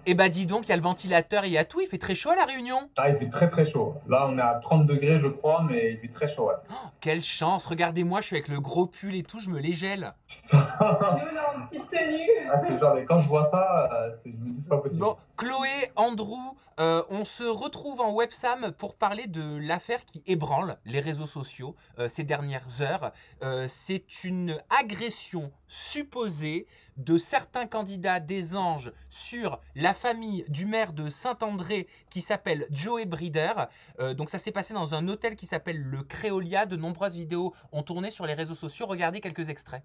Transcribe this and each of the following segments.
Eh bah dis donc, il y a le ventilateur et il y a tout, il fait très chaud à La Réunion. Ah, il fait très très chaud. Là, on est à 30 degrés, je crois, mais il fait très chaud, ouais. Quelle chance, regardez-moi, je suis avec le gros pull et tout, je me les gèle. Putain. Nous, on est en petite tenue. Ah, c'est genre, mais quand je vois ça, je me dis, c'est pas possible. Bon, Chloé, Andrew, on se retrouve en websam pour parler de l'affaire qui ébranle les réseaux sociaux ces dernières heures. C'est une agression supposée de certains candidats des Anges sur la famille du maire de Saint-André qui s'appelle Joey Brider. Donc ça s'est passé dans un hôtel qui s'appelle le Créolia. De nombreuses vidéos ont tourné sur les réseaux sociaux. Regardez quelques extraits.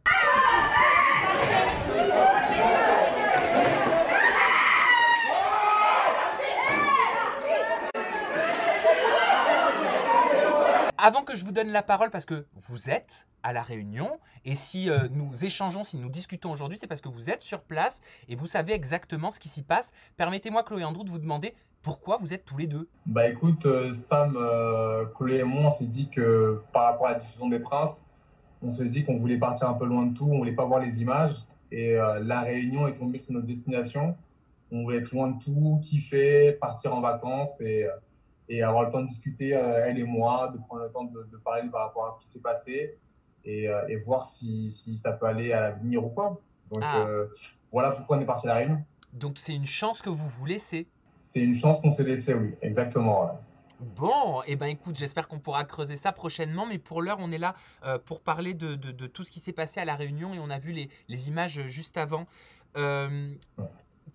Avant que je vous donne la parole, parce que vous êtes à La Réunion, et si nous échangeons, si nous discutons aujourd'hui, c'est parce que vous êtes sur place et vous savez exactement ce qui s'y passe. Permettez-moi, Chloé et Andrew, de vous demander pourquoi vous êtes tous les deux. Bah écoute, Sam, Chloé et moi, on s'est dit que par rapport à la diffusion des Princes, on s'est dit qu'on voulait partir un peu loin de tout, on voulait pas voir les images. Et La Réunion est tombée sur notre destination. On voulait être loin de tout, kiffer, partir en vacances et avoir le temps de discuter, elle et moi, de prendre le temps de parler par rapport à ce qui s'est passé et voir si ça peut aller à l'avenir ou pas. Donc Ah, voilà pourquoi on est parti à La Réunion. donc c'est une chance que vous vous laissez. C'est une chance qu'on s'est laissé, oui, exactement. Ouais. Bon, et ben écoute, j'espère qu'on pourra creuser ça prochainement, mais pour l'heure, on est là pour parler de tout ce qui s'est passé à La Réunion et on a vu les images juste avant. Euh,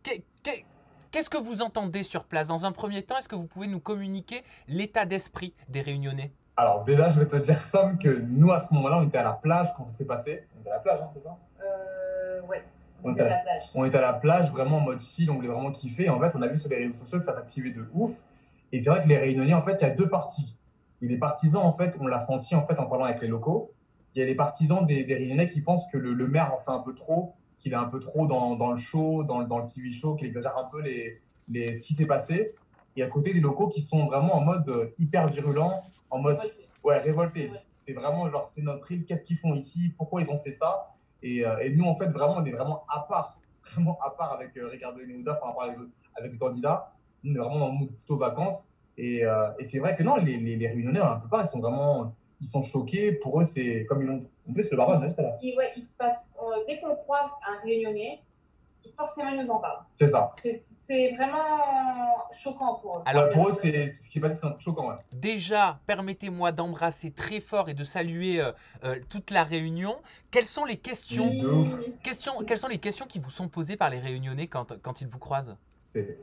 qu'est- qu'est- Qu'est-ce que vous entendez sur place? Dans un premier temps, est-ce que vous pouvez nous communiquer l'état d'esprit des Réunionnais? Alors déjà, je vais te dire, Sam, que nous, à ce moment-là, on était à la plage quand ça s'est passé. On était à la plage, hein, c'est ça? Ouais, On on était était à à la, la plage. on était à la plage, vraiment en mode chill, on voulait vraiment kiffer. En fait, on a vu sur les réseaux sociaux que ça t'activait de ouf. Et c'est vrai que les Réunionnais, en fait, il y a deux parties. Il y a les partisans, en fait, on l'a senti en fait en parlant avec les locaux. Il y a les partisans des Réunionnais qui pensent que le maire en fait un peu trop, qu'il est un peu trop dans le show, dans le TV show, qu'il exagère un peu ce qui s'est passé. Et à côté des locaux qui sont vraiment en mode hyper virulent, en mode Révolté. ouais, révolté. Ouais. C'est vraiment genre, c'est notre île, qu'est-ce qu'ils font ici, pourquoi ils ont fait ça. Et nous, en fait, vraiment, on est vraiment à part, vraiment à part avec Ricardo et Neuda par rapport avec les candidats. Nous, on est vraiment dans le mood plutôt vacances. Et c'est vrai que non, les Réunionnais, la plupart, ils sont vraiment, ils sont choqués. Pour eux, c'est comme ils l'ont. En plus, le baron, c'est là. Ouais, il se passe, dès qu'on croise un Réunionnais, forcément, ils nous en parlent. C'est ça. C'est vraiment choquant pour eux. Alors, Ouais, pour eux, c'est ce qui est passé, c'est choquant. Ouais. déjà, permettez-moi d'embrasser très fort et de saluer toute la Réunion. Quelles sont les questions, Oui, de ouf. quelles sont les questions qui vous sont posées par les Réunionnais quand ils vous croisent?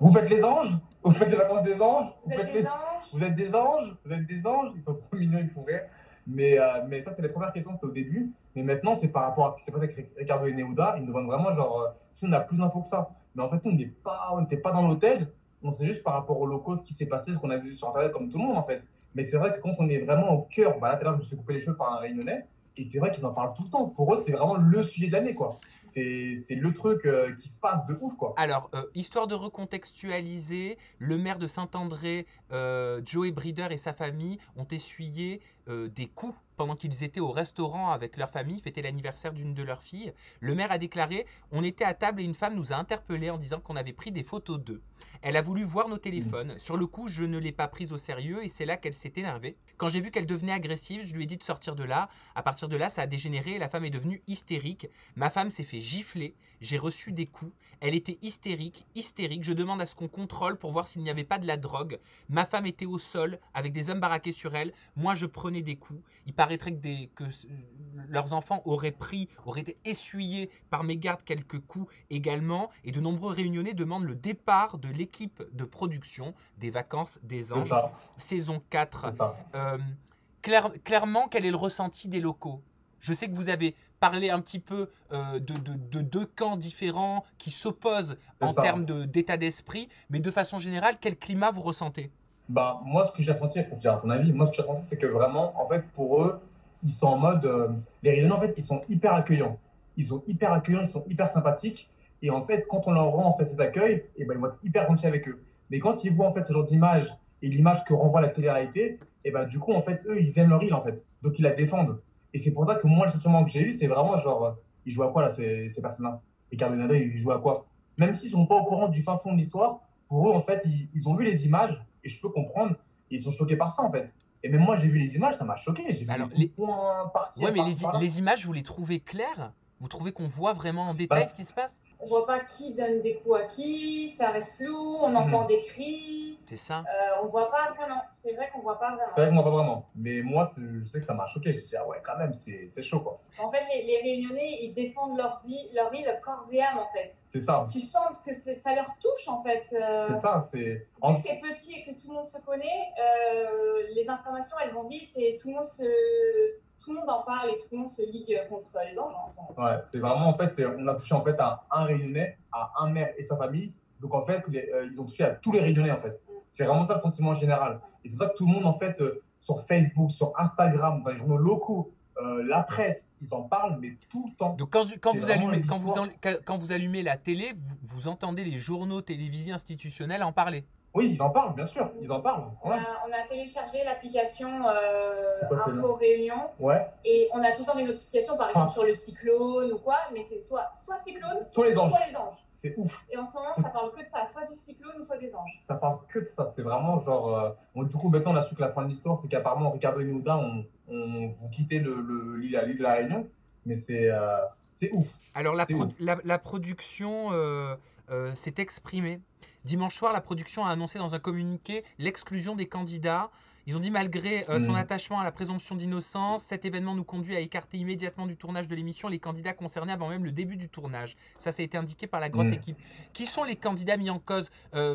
Vous faites les anges? Vous faites les vacances des anges? Vous êtes des anges? Vous êtes des anges? Vous êtes des anges? Ils sont trop mignons, ils font rire. Mais ça, c'était les premières questions, c'était au début. Mais maintenant, c'est par rapport à ce qui s'est passé avec Ricardo et Neuda. Ils nous demandent vraiment, genre, si on a plus d'infos que ça. Mais en fait, nous, on n'était pas dans l'hôtel. On sait juste par rapport aux locaux ce qui s'est passé, ce qu'on a vu sur Internet, comme tout le monde, en fait. Mais c'est vrai que quand on est vraiment au cœur, bah là, tout à l'heure, je me suis coupé les cheveux par un Réunionnais. Et c'est vrai qu'ils en parlent tout le temps. Pour eux, c'est vraiment le sujet de l'année, quoi. C'est le truc qui se passe de ouf, quoi. Alors, histoire de recontextualiser, le maire de Saint-André, Joey Brider et sa famille ont essuyé des coups pendant qu'ils étaient au restaurant avec leur famille, fêtaient l'anniversaire d'une de leurs filles. Le maire a déclaré: on était à table et une femme nous a interpellés en disant qu'on avait pris des photos d'eux. Elle a voulu voir nos téléphones. Sur le coup, je ne l'ai pas prise au sérieux et c'est là qu'elle s'est énervée. Quand j'ai vu qu'elle devenait agressive, je lui ai dit de sortir de là. À partir de là, ça a dégénéré et la femme est devenue hystérique. Ma femme s'est fait gifler. J'ai reçu des coups. Elle était hystérique, hystérique. Je demande à ce qu'on contrôle pour voir s'il n'y avait pas de la drogue. Ma femme était au sol avec des hommes baraqués sur elle. Moi, je prenais des coups. Il paraîtrait que leurs enfants auraient été essuyés par mes gardes quelques coups également. Et de nombreux Réunionnais demandent le départ de l'équipe de production des Vacances des C'est Anges, ça. saison 4. C'est ça. Clairement, quel est le ressenti des locaux? Je sais que vous avez parlé un petit peu de deux camps différents qui s'opposent en termes d'état d'esprit, mais de façon générale, quel climat vous ressentez? Bah, moi, ce que j'ai ressenti, pour dire à ton avis, moi, ce que j'ai ressenti, c'est que vraiment, en fait, pour eux, ils sont en mode. Les Réunionnais, en fait, ils sont hyper accueillants. Ils sont hyper accueillants, ils sont hyper sympathiques. Et en fait, quand on leur rend en fait, cet accueil, et ben, ils vont être hyper gentils avec eux. Mais quand ils voient en fait ce genre d'image et l'image que renvoie la télé-réalité, et ben, du coup, en fait, eux, ils aiment leur île, en fait. Donc, ils la défendent. Et c'est pour ça que moi, le sentiment que j'ai eu, c'est vraiment genre, ils jouent à quoi, là, ces personnes-là? Et Cardinado, ils jouent à quoi? même s'ils sont pas au courant du fin fond de l'histoire, pour eux, en fait, ils ont vu les images, et je peux comprendre, et ils sont choqués par ça, en fait. Et même moi, j'ai vu les images, ça m'a choqué. J'ai vu Alors, les coups de poing partir, ouais, mais par-ci, par-là. les images, vous les trouvez claires? Vous trouvez qu'on voit vraiment en Bah, détail ce qui se passe? On voit pas qui donne des coups à qui, ça reste flou, on entend des cris, C'est ça. on voit pas vraiment. C'est vrai qu'on voit pas vraiment. c'est vrai que moi, pas vraiment. Mais moi, je sais que ça m'a choqué. J'ai dit, ah ouais, quand même, c'est chaud, quoi. En fait, les Réunionnais, ils défendent leur île corps et âme, en fait. C'est ça. Tu sens que ça leur touche, en fait. C'est ça. Vu que c'est petit et que tout le monde se connaît, les informations, elles vont vite et tout le monde en parle et tout le monde se ligue contre les Anges. Hein. Ouais, c'est vraiment, en fait, on a touché en fait à un Réunionnais, à un maire et sa famille. Donc, en fait, ils ont touché à tous les Réunionnais, en fait. C'est vraiment ça le sentiment général. Et c'est pour ça que tout le monde, en fait, sur Facebook, sur Instagram, dans les journaux locaux, la presse, ils en parlent, mais tout le temps. Donc quand C'est vous vraiment allumez, l'histoire. quand vous allumez la télé, vous entendez les journaux télévisés institutionnels en parler. Oui, ils en parlent, bien sûr, ils en parlent. Ouais. On a téléchargé l'application C'est quoi, c'est Info Réunion Ouais. et on a tout le temps des notifications, par exemple sur le cyclone ou quoi, mais c'est soit cyclone, Soit les anges. soit les anges. C'est ouf. Et en ce moment, ça parle que de ça, soit du cyclone ou soit des anges. Ça parle que de ça. C'est vraiment genre. Bon, du coup, maintenant, on a su que la fin de l'histoire, c'est qu'apparemment, Ricardo et Nouda vont quitter l'île de la Réunion. Mais c'est ouf. Alors C'est ouf. la production s'est exprimée. Dimanche soir, la production a annoncé dans un communiqué l'exclusion des candidats. Ils ont dit malgré son attachement à la présomption d'innocence, cet événement nous conduit à écarter immédiatement du tournage de l'émission les candidats concernés avant même le début du tournage. Ça a été indiqué par la grosse équipe. Qui sont les candidats mis en cause?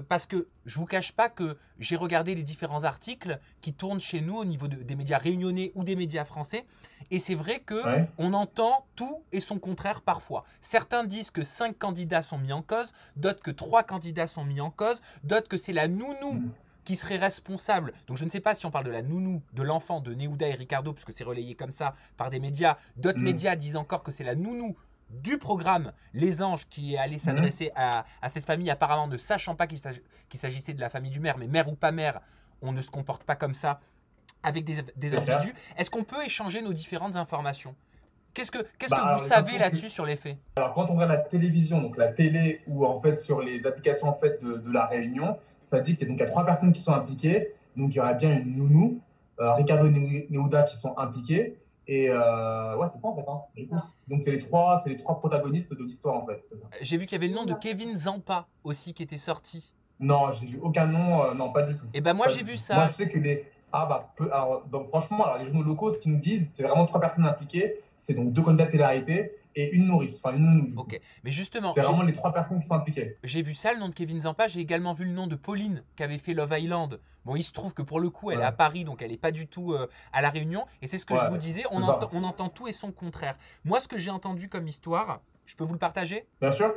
Parce que je vous cache pas que j'ai regardé les différents articles qui tournent chez nous au niveau des médias réunionnais ou des médias français. Et c'est vrai que on entend tout et son contraire parfois. Certains disent que 5 candidats sont mis en cause, d'autres que 3 candidats sont mis en cause, d'autres que c'est la nounou qui serait responsable. Donc je ne sais pas si on parle de la nounou, de l'enfant de Néouda et Ricardo, puisque c'est relayé comme ça par des médias. D'autres médias disent encore que c'est la nounou du programme Les Anges qui est allé s'adresser à cette famille, apparemment ne sachant pas qu'il s'agissait de la famille du maire, mais maire ou pas maire, on ne se comporte pas comme ça avec des individus. Est-ce qu'on peut échanger nos différentes informations? Qu'est-ce que vous savez là-dessus sur les faits? Alors, quand on regarde la télévision, donc la télé ou en fait sur les applications en fait de la Réunion, ça dit qu'il y a 3 personnes qui sont impliquées. Donc, il y aurait bien une nounou, Ricardo et Néouda qui sont impliqués. Et ouais, c'est ça en fait. Hein. Donc, c'est les trois protagonistes de l'histoire en fait. J'ai vu qu'il y avait le nom de Kevin Zampa aussi qui était sorti. Non, j'ai vu aucun nom, non, pas du tout. Et ben moi, j'ai vu ça. Moi, je sais que donc, franchement, alors, les journaux locaux, ce qu'ils nous disent, c'est vraiment 3 personnes impliquées. C'est donc 2 candidats de télé-réalité et une nourrice, enfin une nounou. Du coup. Ok, mais justement, c'est vraiment les 3 personnes qui sont impliquées. J'ai vu ça, le nom de Kevin Zampa. J'ai également vu le nom de Pauline qui avait fait Love Island. Bon, il se trouve que pour le coup, elle est à Paris, donc elle n'est pas du tout à La Réunion. Et c'est ce que je vous disais, on entend tout et son contraire. Moi, ce que j'ai entendu comme histoire, je peux vous le partager? Bien sûr.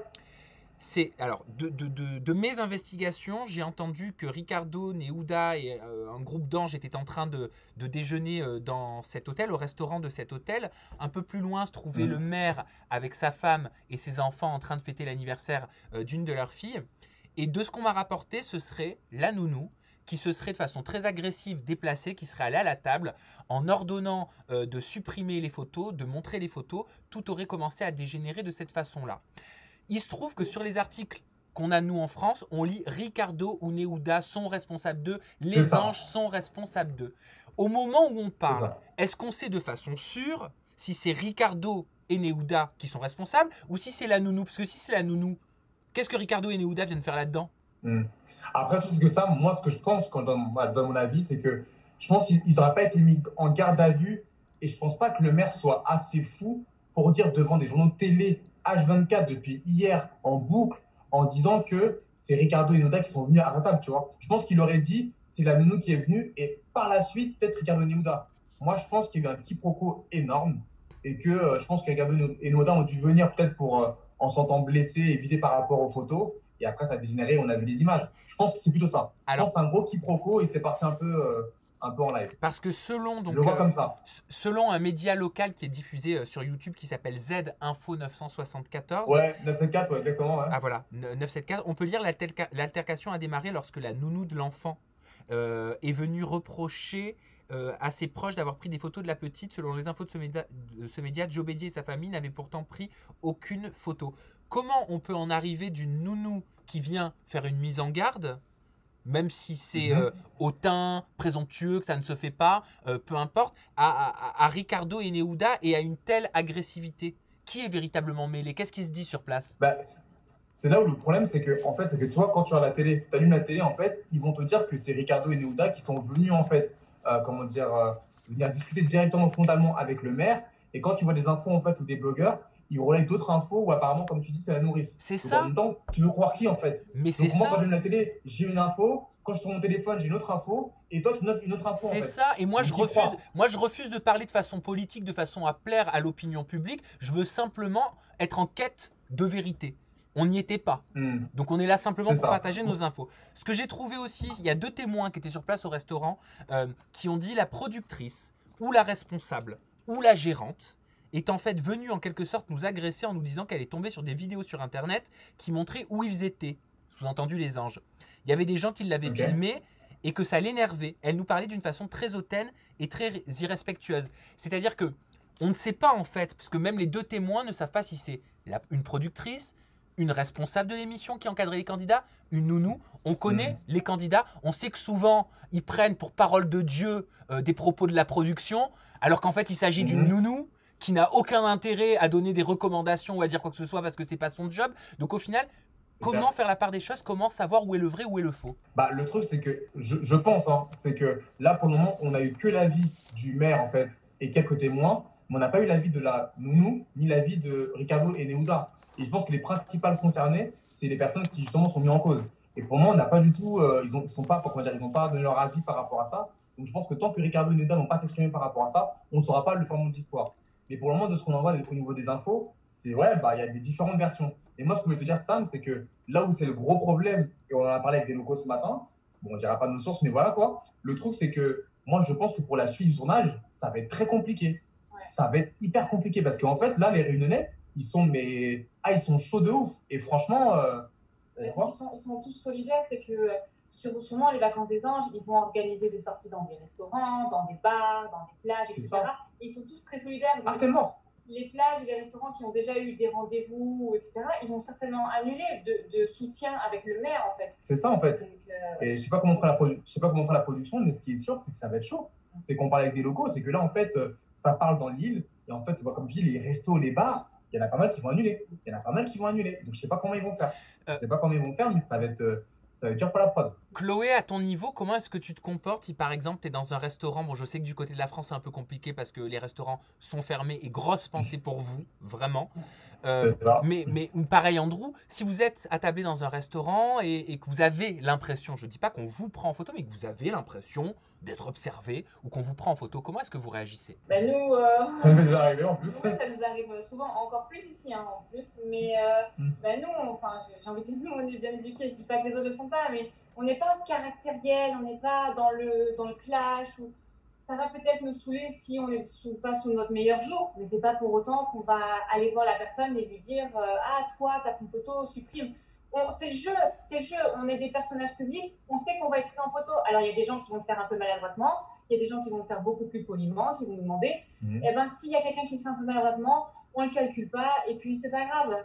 C'est alors de mes investigations, j'ai entendu que Ricardo, Néouda et un groupe d'anges étaient en train de déjeuner dans cet hôtel, au restaurant de cet hôtel. Un peu plus loin se trouvait le maire avec sa femme et ses enfants en train de fêter l'anniversaire d'une de leurs filles. Et de ce qu'on m'a rapporté, ce serait la nounou qui se serait de façon très agressive déplacée, qui serait allée à la table en ordonnant de supprimer les photos, de montrer les photos. Tout aurait commencé à dégénérer de cette façon-là. Il se trouve que sur les articles qu'on a nous en France, on lit Ricardo ou Néouda sont responsables d'eux, les anges sont responsables d'eux. Au moment où on parle, est-ce qu'on sait de façon sûre si c'est Ricardo et Néouda qui sont responsables ou si c'est la nounou? Parce que si c'est la nounou, qu'est-ce que Ricardo et Néouda viennent faire là-dedans? Après tout ce que ça, moi ce que je pense quand je donne mon avis, c'est que je pense qu'ils n'auraient pas été mis en garde à vue et je pense pas que le maire soit assez fou pour dire devant des journaux de télé H24 depuis hier en boucle en disant que c'est Ricardo et Néouda qui sont venus à la table, tu vois. Je pense qu'il aurait dit c'est la nounou qui est venue et par la suite peut-être Ricardo et Néouda. Moi je pense qu'il y a eu un quiproquo énorme et que je pense que Ricardo et Néouda ont dû venir peut-être pour en s'entendant blessés et visés par rapport aux photos et après ça a dégénéré, on a vu les images. Je pense que c'est plutôt ça. Alors, je pense que c'est un gros quiproquo et c'est parti un peu en live. Parce que selon donc, je le vois comme ça. Selon un média local qui est diffusé sur YouTube qui s'appelle Z Info 974. Ouais, 974, ouais, exactement. Ouais. Ah voilà, 974. On peut lire l'altercation a démarré lorsque la nounou de l'enfant est venue reprocher à ses proches d'avoir pris des photos de la petite. Selon les infos de ce média, Joe Bédier et sa famille n'avaient pourtant pris aucune photo. comment on peut en arriver d'une nounou qui vient faire une mise en garde, même si c'est hautain, présomptueux, que ça ne se fait pas, peu importe, à Ricardo et Nehuda et à une telle agressivité? Qui est véritablement mêlé? Qu'est-ce qui se dit sur place? Bah, c'est là où le problème, c'est que, en fait, c'est que tu vois, quand tu as la télé, tu allumes la télé, en fait, ils vont te dire que c'est Ricardo et Nehuda qui sont venus, en fait, comment dire, venir discuter directement, frontalement avec le maire. Et quand tu vois des infos, en fait, ou des blogueurs, ils relayent d'autres infos où apparemment, comme tu dis, c'est la nourrice. C'est Donc, ça. en même temps, tu veux croire qui, en fait? Mais c'est Donc, moi, ça. quand j'allume la télé, j'ai une info. Quand je suis sur mon téléphone, j'ai une autre info. Et toi, tu notes une autre info, en C'est fait. ça, et moi Donc, je, qui refuse, croit? moi je refuse de parler de façon politique, de façon à plaire à l'opinion publique. Je veux simplement être en quête de vérité. On n'y était pas. Donc on est là simplement C'est pour ça. partager nos infos. Ce que j'ai trouvé aussi, il y a 2 témoins qui étaient sur place au restaurant qui ont dit la productrice ou la responsable ou la gérante est en fait venue en quelque sorte nous agresser en nous disant qu'elle est tombée sur des vidéos sur internet qui montraient où ils étaient, sous-entendu les anges. Il y avait des gens qui l'avaient Ok. filmé et que ça l'énervait. Elle nous parlait d'une façon très hautaine et très irrespectueuse. C'est-à-dire que on ne sait pas en fait, parce que même les 2 témoins ne savent pas si c'est une productrice, une responsable de l'émission qui encadrait les candidats, une nounou. On connaît les candidats, on sait que souvent ils prennent pour parole de Dieu des propos de la production, alors qu'en fait il s'agit d'une nounou qui n'a aucun intérêt à donner des recommandations ou à dire quoi que ce soit parce que c'est pas son job. Donc au final, comment faire la part des choses? Comment savoir où est le vrai, où est le faux? Bah, le truc, c'est que je pense, hein, c'est que là, pour le moment, on a eu que l'avis du maire, en fait, et quelques témoins, mais on n'a pas eu l'avis de la nounou, ni l'avis de Ricardo et Nehuda. Et je pense que les principales concernées, c'est les personnes qui, justement, sont mises en cause. Et pour moi, on n'a pas du tout, ils sont pas, comment dire, ils n'ont pas donné leur avis par rapport à ça. Donc, je pense que tant que Ricardo et Nehuda n'ont pas s'exprimer par rapport à ça, on ne saura pas le fondement de l'histoire. Mais pour le moment, de ce qu'on en voit au niveau des infos, c'est ouais, bah, il y a des différentes versions. Et moi, ce que je voulais te dire, Sam, c'est que là où c'est le gros problème, et on en a parlé avec des locaux ce matin, bon, on ne dira pas nos sources, mais voilà quoi. Le truc, c'est que moi, je pense que pour la suite du tournage, ça va être très compliqué. Ouais. Ça va être hyper compliqué parce qu'en fait, là, les Réunionnais, ils sont chauds de ouf. Et franchement, Ils sont tous solidaires, c'est que sûrement les vacances des anges, ils vont organiser des sorties dans des restaurants, dans des bars, dans des plages, C'est etc. ça. Et ils sont tous très solidaires. Ah, c'est mort. Les plages et les restaurants qui ont déjà eu des rendez-vous, etc., ils vont certainement annuler de soutien avec le maire, en fait. C'est ça, en fait. Donc, Et je sais pas comment fera la production, mais ce qui est sûr, c'est que ça va être chaud. C'est qu'on parle avec des locaux, c'est que là, en fait, ça parle dans l'île. Et en fait, comme je dis, les restos, les bars, il y en a pas mal qui vont annuler. Donc, je sais pas comment ils vont faire. Mais ça va être dur pour la prod. Chloé, à ton niveau, comment est-ce que tu te comportes si par exemple tu es dans un restaurant? Bon, je sais que du côté de la France c'est un peu compliqué parce que les restaurants sont fermés et grosse pensée pour vous, vraiment. C'est ça. Mais pareil Andrew, si vous êtes attablé dans un restaurant et que vous avez l'impression, je ne dis pas qu'on vous prend en photo, mais que vous avez l'impression d'être observé ou qu'on vous prend en photo, comment est-ce que vous réagissez? Ben nous, Ça nous est déjà arrivé en plus. oui, ça nous arrive souvent, encore plus ici, hein, en plus. Mais ben nous, enfin, j'ai envie de dire, nous, on est bien éduqués. Je dis pas que les autres ne le sont pas, mais on n'est pas caractériel, on n'est pas dans le clash. Ou... Ça va peut-être nous saouler si on n'est pas sous notre meilleur jour, mais c'est pas pour autant qu'on va aller voir la personne et lui dire ah, toi, t'as pris une photo, supprime. C'est le jeu, on est des personnages publics, on sait qu'on va être pris en photo. Alors il y a des gens qui vont le faire un peu maladroitement, il y a des gens qui vont le faire beaucoup plus poliment, qui vont nous demander. Et ben s'il y a quelqu'un qui le fait un peu maladroitement, on le calcule pas et puis c'est pas grave.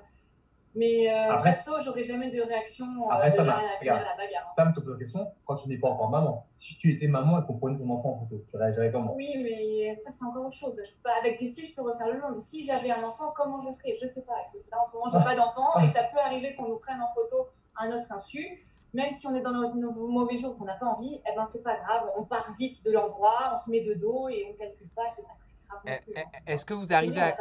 Mais Après, perso, j'aurais jamais de réaction Après, de ça là va. à la Regarde, bagarre. Sam te pose la question, quand tu n'es pas encore maman, si tu étais maman et qu'on prenait ton enfant en photo, tu réagirais comment? Oui, mais ça c'est encore autre chose. Avec des si, je peux refaire le monde. Si j'avais un enfant, comment je ferais? Je sais pas. Écoute, là en ce moment, j'ai pas d'enfant et ça peut arriver qu'on nous prenne en photo à notre insu. Même si on est dans nos mauvais jours qu'on n'a pas envie, eh ben c'est pas grave. On part vite de l'endroit, on se met de dos et on calcule pas. C'est pas très grave non plus. Est-ce que vous arrivez à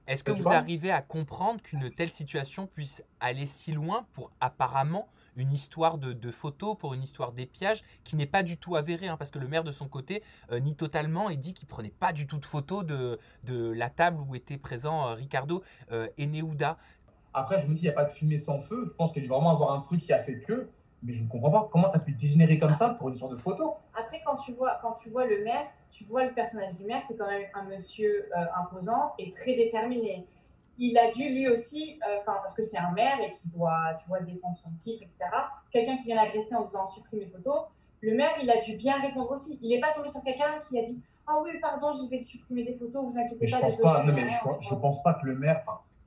Est-ce que vous arrivez à comprendre qu'une telle situation puisse aller si loin pour apparemment une histoire de photos, pour une histoire d'épiage qui n'est pas du tout avérée, hein, parce que le maire de son côté nie totalement et dit qu'il prenait pas du tout de photos de la table où étaient présents Ricardo et Nehuda. Après, je me dis, il n'y a pas de fumée sans feu. Je pense qu'il y a dû vraiment avoir un truc qui a fait que. Mais je ne comprends pas comment ça peut dégénérer comme ça pour une histoire de photo. Après, quand tu vois le maire, tu vois le personnage du maire, c'est quand même un monsieur imposant et très déterminé. Il a dû lui aussi, parce que c'est un maire et qui doit, tu vois, défendre son titre, etc. Quelqu'un qui vient l'agresser en disant supprime mes photos, le maire, il a dû bien répondre aussi. Il n'est pas tombé sur quelqu'un qui a dit ah oui, pardon, je vais supprimer des photos, vous inquiétez Mais pas. je pense pas, non, mais je pense pas que le maire.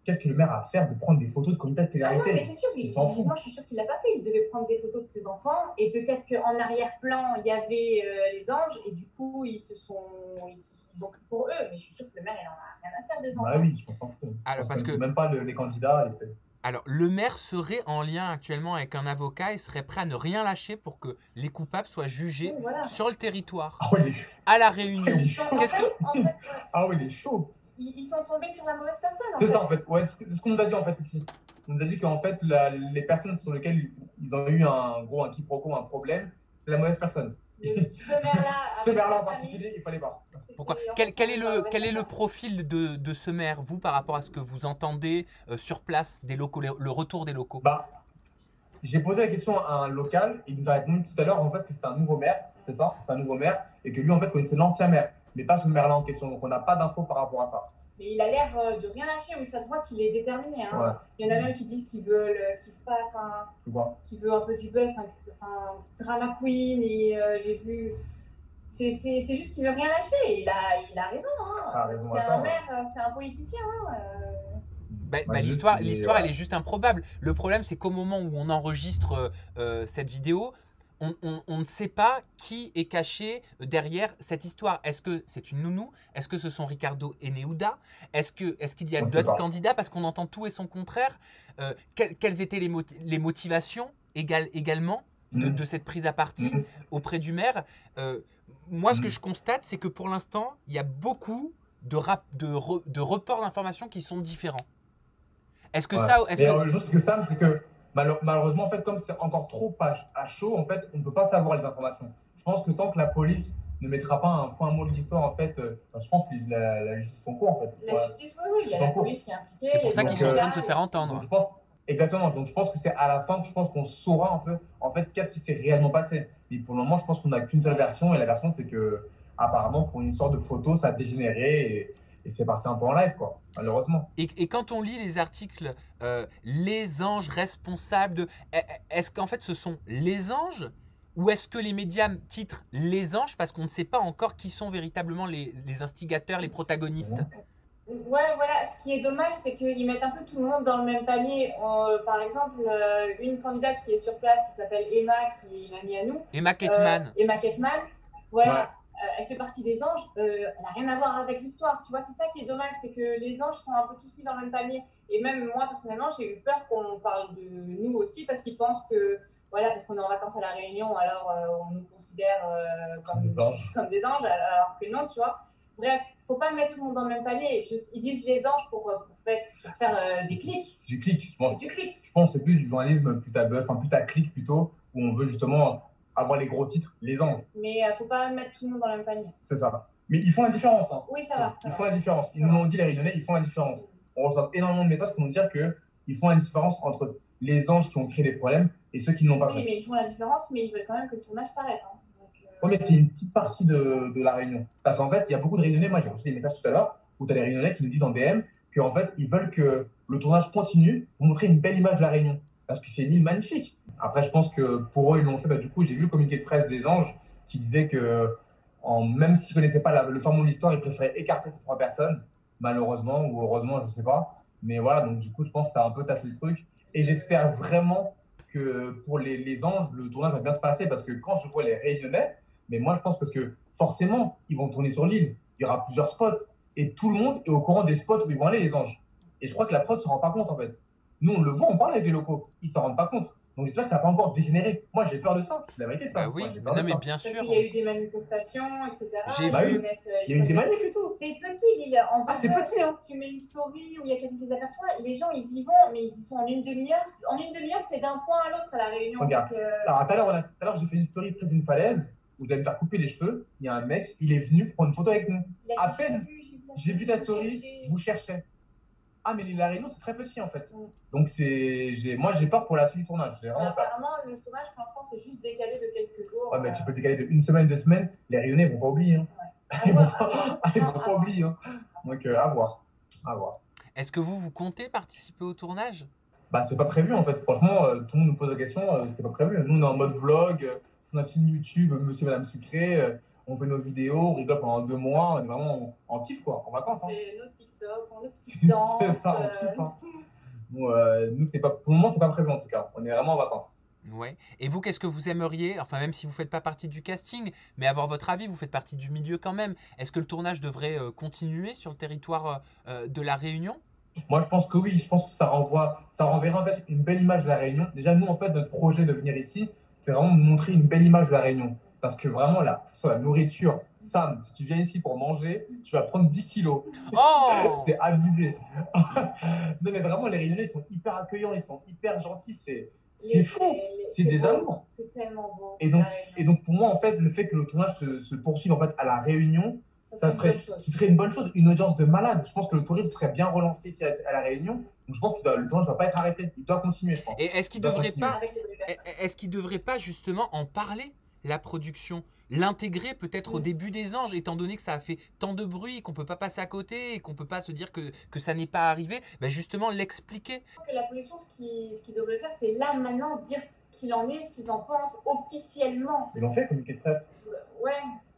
qu'est-ce que le maire a à faire de prendre des photos de candidats de Ah non, mais télé-réalité? c'est sûr, Il s'en fout. moi je suis sûre qu'il l'a pas fait. Il devait prendre des photos de ses enfants et peut-être qu'en arrière-plan il y avait les anges et du coup ils se sont donc pour eux. Mais je suis sûre que le maire il en a rien à faire des Bah enfants. oui, je pense s'en fout. Alors, Parce que même pas les candidats. Alors, le maire serait en lien actuellement avec un avocat et serait prêt à ne rien lâcher pour que les coupables soient jugés Oui, voilà. sur le territoire, Ah oui, il est chaud. à La Réunion. Il est chaud. Qu'est-ce que... En fait, Ah oui, il est chaud. ils sont tombés sur la mauvaise personne. C'est ça en fait. Ouais, c'est ce qu'on nous a dit en fait ici. On nous a dit qu'en fait, les personnes sur lesquelles ils ont eu un quiproquo, un problème, c'est la mauvaise personne. Ce maire-là en particulier, il fallait pas. Pourquoi quel est le profil de ce maire, vous, par rapport à ce que vous entendez sur place des locaux, le retour des locaux? Bah, j'ai posé la question à un local, il nous a répondu tout à l'heure en fait que c'était un nouveau maire, c'est ça, c'est un nouveau maire, et que lui en fait connaissait l'ancien maire, mais pas ce maire-là en question, donc on n'a pas d'infos par rapport à ça. Mais il a l'air de rien lâcher, oui, ça se voit qu'il est déterminé. Hein. Ouais. Il y en a même qui disent qu'il veut, qu'il veut un peu du buzz, hein, drama queen, et j'ai vu. C'est juste qu'il veut rien lâcher, il a raison. Hein. C'est un maire, c'est un politicien. Hein. L'histoire, elle est juste improbable. Le problème, c'est qu'au moment où on enregistre cette vidéo, on ne sait pas qui est caché derrière cette histoire. Est-ce que c'est une nounou? Est-ce que ce sont Ricardo et Neouda? Est-ce qu'il y a d'autres candidats? Parce qu'on entend tout et son contraire. Quelles étaient les motivations également de cette prise à partie auprès du maire? Moi, ce que je constate, c'est que pour l'instant, il y a beaucoup de reports d'informations qui sont différents. Est-ce que ça... Le truc, c'est que Sam, c'est que malheureusement, en fait, comme c'est encore trop à chaud, en fait, on ne peut pas savoir les informations. Je pense que tant que la police ne mettra pas un fin mot de l'histoire, en fait, je pense que la justice font cours, en fait. La justice, oui, il y a la police qui est impliquée. C'est pour ça qu'ils sont en train de se faire entendre. Donc, je pense, exactement. Donc, je pense que c'est à la fin que je pense qu'on saura, en fait, qu'est-ce qui s'est réellement passé. Et pour le moment, je pense qu'on n'a qu'une seule version, et la version, c'est que, apparemment, pour une histoire de photo, ça a dégénéré, et c'est parti un peu en live, quoi, malheureusement. Et quand on lit les articles, les anges responsables de... Est-ce qu'en fait ce sont les anges ou est-ce que les médias titrent les anges parce qu'on ne sait pas encore qui sont véritablement les instigateurs, les protagonistes? Ouais, voilà. Ce qui est dommage, c'est qu'ils mettent un peu tout le monde dans le même panier. Par exemple, une candidate qui est sur place qui s'appelle Emma, qui est une amie à nous. Emma Ketman. Emma Ketman. Voilà. Ouais. Elle fait partie des anges, elle n'a rien à voir avec l'histoire, tu vois, c'est ça qui est dommage, c'est que les anges sont un peu tous mis dans le même panier, et même moi, personnellement, j'ai eu peur qu'on parle de nous aussi, parce qu'ils pensent que, voilà, parce qu'on est en vacances à La Réunion, alors on nous considère comme des anges, alors que non, tu vois. Bref, il ne faut pas mettre tout le monde dans le même panier, ils disent les anges pour faire des clics. C'est du clic, je pense. C'est du clic. Je pense que c'est plus du journalisme, plus à clic plutôt, où on veut justement... avoir les gros titres, les anges. Mais il ne faut pas mettre tout le monde dans le même panier. C'est ça. Mais ils font la différence. Hein. Oui, ça va. Ils font la différence. Ils nous l'ont dit, les Réunionnais, ils font la différence. On reçoit énormément de messages pour nous dire qu'ils font la différence entre les anges qui ont créé des problèmes et ceux qui ne l'ont pas fait. Oui, mais ils font la différence, mais ils veulent quand même que le tournage s'arrête. Hein. Oui, mais c'est une petite partie de la Réunion. Parce qu'en fait, il y a beaucoup de Réunionnais. Moi, j'ai reçu des messages tout à l'heure où tu as des Réunionnais qui nous disent en DM qu'en fait, ils veulent que le tournage continue pour montrer une belle image de la Réunion. Parce que c'est une île magnifique. Après, je pense que pour eux, ils l'ont fait. Du coup, j'ai vu le communiqué de presse des anges qui disait que même s'ils ne connaissaient pas le format de l'histoire, ils préféraient écarter ces 3 personnes, malheureusement ou heureusement, je ne sais pas. Mais voilà, donc du coup, je pense que ça a un peu tassé le truc. Et j'espère vraiment que pour les anges, le tournage va bien se passer parce que quand je vois les Réunionnais, mais moi, je pense parce que forcément, ils vont tourner sur l'île. Il y aura plusieurs spots et tout le monde est au courant des spots où ils vont aller, les anges. Et je crois que la prod ne se rend pas compte en fait. Nous, on le voit, on parle avec les locaux. Ils ne s'en rendent pas compte. Donc, j'espère que ça n'a pas encore dégénéré. Moi, j'ai peur de ça. C'est la vérité, ça. Bah oui, moi, mais bien sûr. Il y a eu des manifestations, etc. J'ai vu. Il y a eu des manifs et tout. C'est petit, l'île. C'est petit, hein. Tu mets une story où il y a quelqu'un qui les aperçoit. Les gens, ils y vont, mais ils y sont en une demi-heure. En une demi-heure, c'est d'un point à l'autre à La Réunion. Regarde. Alors, tout à l'heure, j'ai fait une story près d'une falaise où je devais me faire couper les cheveux. Il y a un mec, il est venu prendre une photo avec nous. À peine, j'ai vu ta story, je vous cherchais. Ah, mais la Réunion, c'est très petit en fait. Donc, moi, j'ai peur pour la suite du tournage. Apparemment, le tournage, pour l'instant, c'est juste décalé de quelques jours. Ouais, mais tu peux le décaler de 1 semaine, 2 semaines. Les Réunionnais ne vont pas oublier. Hein. Ouais. Ils vont pas oublier. Hein. Donc, à voir. À voir. Est-ce que vous comptez participer au tournage? Bah, c'est pas prévu en fait. Franchement, tout le monde nous pose la question. C'est pas prévu. Nous, on est en mode vlog sur notre chaîne YouTube, Monsieur et Madame Sucré. on fait nos vidéos, on rigole pendant 2 mois, on est vraiment en kiff, quoi, en vacances. On fait nos TikTok, nos petites danses. C'est ça, on kiffe. Nous, c'est pas, pour le moment, c'est pas prévu en tout cas. On est vraiment en vacances. Ouais. Et vous, qu'est-ce que vous aimeriez, enfin même si vous ne faites pas partie du casting, mais avoir votre avis, vous faites partie du milieu quand même. Est-ce que le tournage devrait continuer sur le territoire de La Réunion? Moi, je pense que oui. Je pense que ça renverra en fait une belle image de la Réunion. Déjà, nous, en fait, notre projet de venir ici, c'est vraiment de montrer une belle image de la Réunion. Parce que vraiment, là, que ce soit la nourriture, Sam, si tu viens ici pour manger, tu vas prendre 10 kilos. Oh C'est abusé. Non, mais vraiment, les Réunionnais, ils sont hyper accueillants, ils sont hyper gentils. C'est fou. C'est des beau. amours. C'est tellement beau. Et donc, pour moi, en fait, le fait que le tournage se poursuive en fait, à La Réunion, ce serait une bonne chose, une audience de malade. Je pense que le tourisme serait bien relancé ici à La Réunion. Donc, je pense que le tournage ne va pas être arrêté. Il doit continuer, je pense. Et est-ce qu'il ne devrait pas justement en parler, la production, l'intégrer peut-être au début des Anges, étant donné que ça a fait tant de bruit, qu'on ne peut pas passer à côté et qu'on ne peut pas se dire que ça n'est pas arrivé, ben justement l'expliquer. Je pense que la production, ce qu'ils devraient faire, c'est là maintenant dire ce qu'il en est, ce qu'ils en pensent officiellement. Ils l'ont fait, communiqué de presse. Ouais.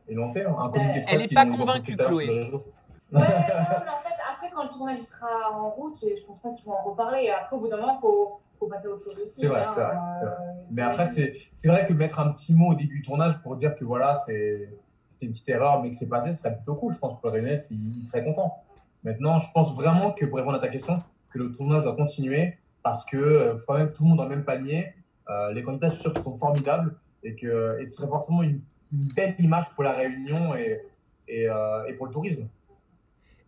Ils l'ont fait, un communiqué de presse. Elle n'est pas convaincue, Chloé. Ouais, non, mais en fait, après, quand le tournage sera en route, je pense pas qu'ils vont en reparler. Après, au bout d'un moment, faut passer à autre chose aussi. C'est vrai, c'est vrai. Mais après, c'est vrai que mettre un petit mot au début du tournage pour dire que voilà, c'était une petite erreur, mais que c'est passé, ce serait plutôt cool. Je pense que pour le Réunionnais, il serait content. Maintenant, je pense vraiment que, pour répondre à ta question, que le tournage doit continuer parce que faut quand même tout le monde dans le même panier. Les candidats, je suis sûr qu'ils sont formidables et ce serait forcément une belle image pour la Réunion et pour le tourisme.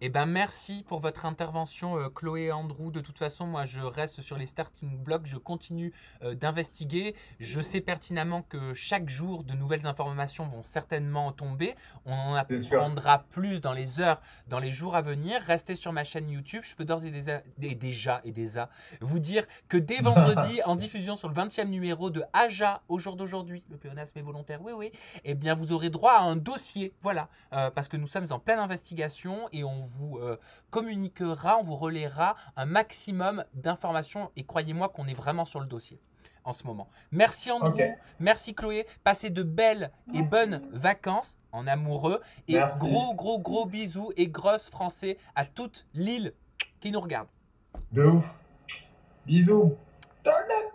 Eh ben merci pour votre intervention, Chloé et Andrew. De toute façon, moi, je reste sur les starting blocks. Je continue d'investiguer. Je sais pertinemment que chaque jour, de nouvelles informations vont certainement tomber. On en apprendra plus dans les heures, dans les jours à venir. Restez sur ma chaîne YouTube. Je peux d'ores et déjà vous dire que dès vendredi, en diffusion sur le 20e numéro de Aja, au jour d'aujourd'hui, le pléonasme est volontaire, oui, eh bien, vous aurez droit à un dossier. Voilà, parce que nous sommes en pleine investigation et on vous communiquera, on vous relaiera un maximum d'informations et croyez-moi qu'on est vraiment sur le dossier en ce moment. Merci Andrew, merci Chloé, passez de belles et bonnes vacances en amoureux et gros bisous et grosses français à toute l'île qui nous regarde. De ouf. Bisous. Turn up.